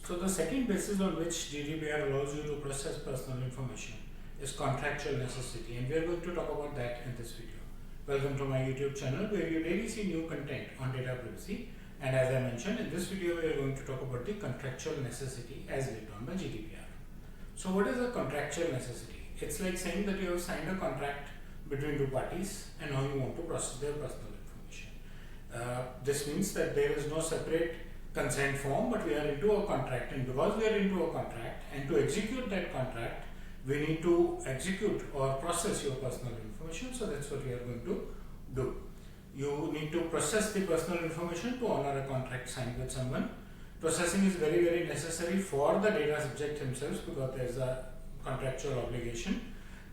So the second basis on which GDPR allows you to process personal information is contractual necessity, and we are going to talk about that in this video. Welcome to my YouTube channel where you daily see new content on data privacy, and as I mentioned, in this video we are going to talk about the contractual necessity as laid down by GDPR. So what is a contractual necessity? It's like saying that you have signed a contract between two parties and now you want to process their personal information. This means that there is no separate consent form, but we are into a contract, and because we are into a contract and to execute that contract we need to execute or process your personal information. So that's what we are going to do. You need to process the personal information to honor a contract signed with someone. Processing is very necessary for the data subject himself because there is a contractual obligation.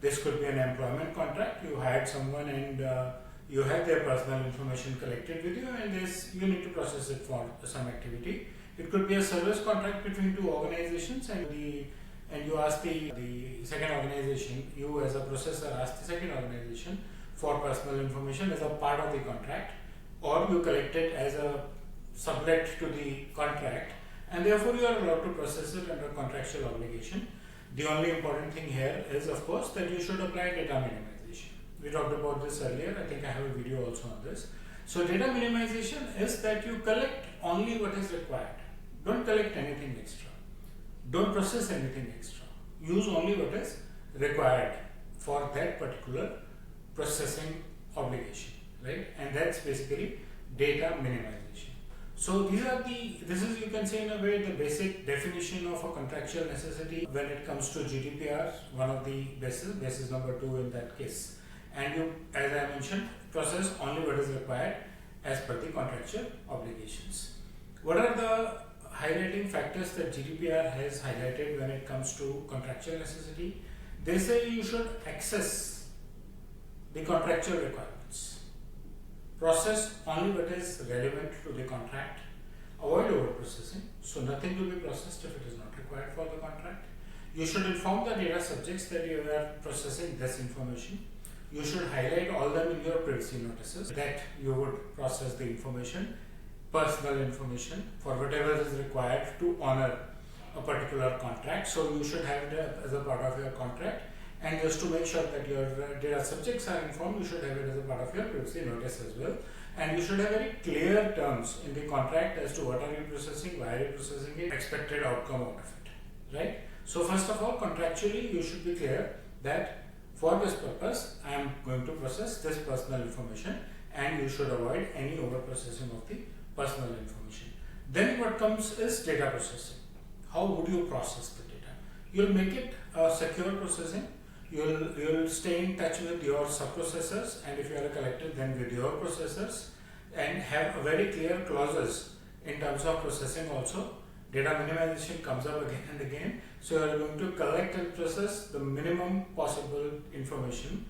This could be an employment contract. You hired someone and you have their personal information collected with you, and you need to process it for some activity. It could be a service contract between two organizations, and you ask the second organization, you as a processor ask the second organization for personal information as a part of the contract, or you collect it as a sublet to the contract, and therefore you are allowed to process it under contractual obligation. The only important thing here is, of course, that you should apply data minimization. We talked about this earlier. I think I have a video also on this. So data minimization is that you collect only what is required. Don't collect anything extra. Don't process anything extra. Use only what is required for that particular processing obligation, right? And that's basically data minimization. So this is, you can say in a way, the basic definition of a contractual necessity when it comes to GDPR, one of the basis number 2 in that case. And you, as I mentioned, process only what is required as per the contractual obligations. What are the highlighting factors that GDPR has highlighted when it comes to contractual necessity? They say you should access the contractual requirements. Process only what is relevant to the contract. Avoid over-processing. So nothing will be processed if it is not required for the contract. You should inform the data subjects that you are processing this information. You should highlight all them in your privacy notices that you would process the information, personal information, for whatever is required to honor a particular contract. So you should have it as a part of your contract. And just to make sure that your data subjects are informed, you should have it as a part of your privacy notice as well. And you should have very clear terms in the contract as to what are you processing, why are you processing it, expected outcome out of it, right? So first of all, contractually, you should be clear that for this purpose, I am going to process this personal information, and you should avoid any over processing of the personal information. Then what comes is data processing. How would you process the data? You'll make it a secure processing. You'll stay in touch with your sub-processors, and if you are a collector, then with your processors, and have a very clear clauses in terms of processing also. Data minimization comes up again and again. So you are going to collect and process the minimum possible information.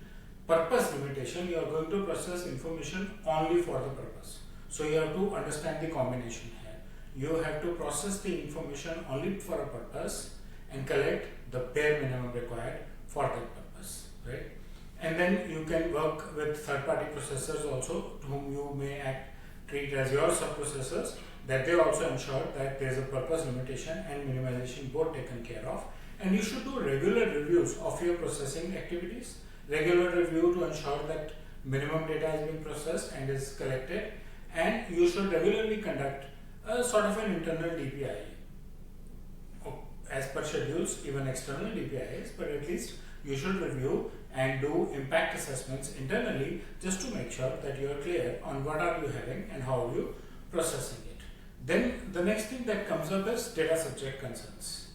Purpose limitation, you are going to process information only for the purpose. So you have to understand the combination here. You have to process the information only for a purpose and collect the bare minimum required for that purpose, right? And then you can work with third-party processors also, whom you may treat as your sub-processors, that they also ensure that there is a purpose limitation and minimization both taken care of. And you should do regular reviews of your processing activities, regular review to ensure that minimum data is being processed and is collected, and you should regularly conduct a sort of an internal DPI. As per schedules, even external DPIs, but at least you should review and do impact assessments internally just to make sure that you are clear on what are you having and how are you processing it. Then the next thing that comes up is data subject concerns.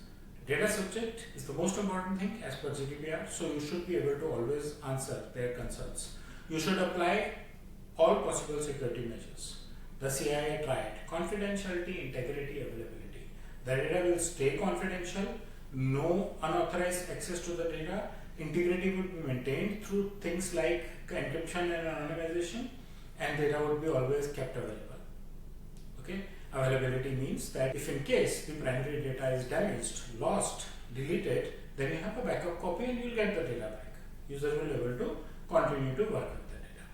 Data subject is the most important thing as per GDPR, so you should be able to always answer their concerns. You should apply all possible security measures. The CIA tried confidentiality, integrity, availability. The data will stay confidential, no unauthorized access to the data, integrity would be maintained through things like encryption and anonymization, and data would be always kept available. Okay? Availability means that if in case the primary data is damaged, lost, deleted, then you have a backup copy and you will get the data back. Users will be able to continue to work with the data.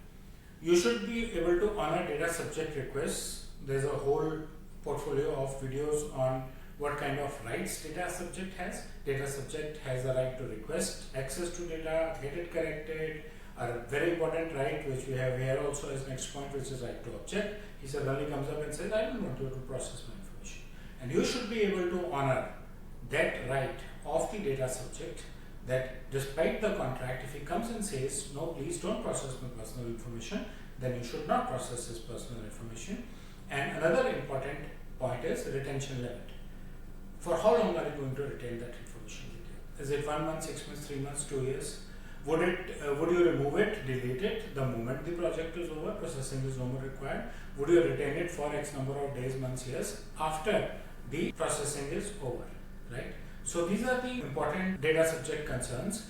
You should be able to honor data subject requests. There's a whole portfolio of videos on what kind of rights data subject has. Data subject has the right to request access to data, get it corrected. A very important right which we have here also as next point, which is right to object. He suddenly comes up and says, I don't want you to process my information. And you should be able to honor that right of the data subject, that despite the contract, if he comes and says, no, please don't process my personal information, then you should not process his personal information. And another important point is retention limit. For how long are you going to retain that information with you? Is it 1 month, 6 months, 3 months, 2 years? Would you remove it, delete it the moment the project is over, processing is no more required? Would you retain it for X number of days, months, years after the processing is over, right? So these are the important data subject concerns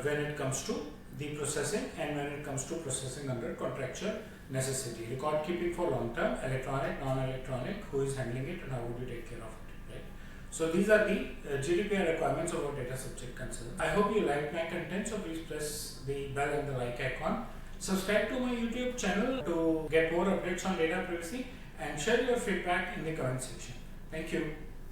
when it comes to the processing and when it comes to processing under contractual necessity. Record keeping for long term, electronic, non-electronic, who is handling it and how would you take care of it, right? So these are the GDPR requirements about data subject concerns. I hope you like my content, so please press the bell and the like icon. Subscribe to my YouTube channel to get more updates on data privacy and share your feedback in the comment section. Thank you.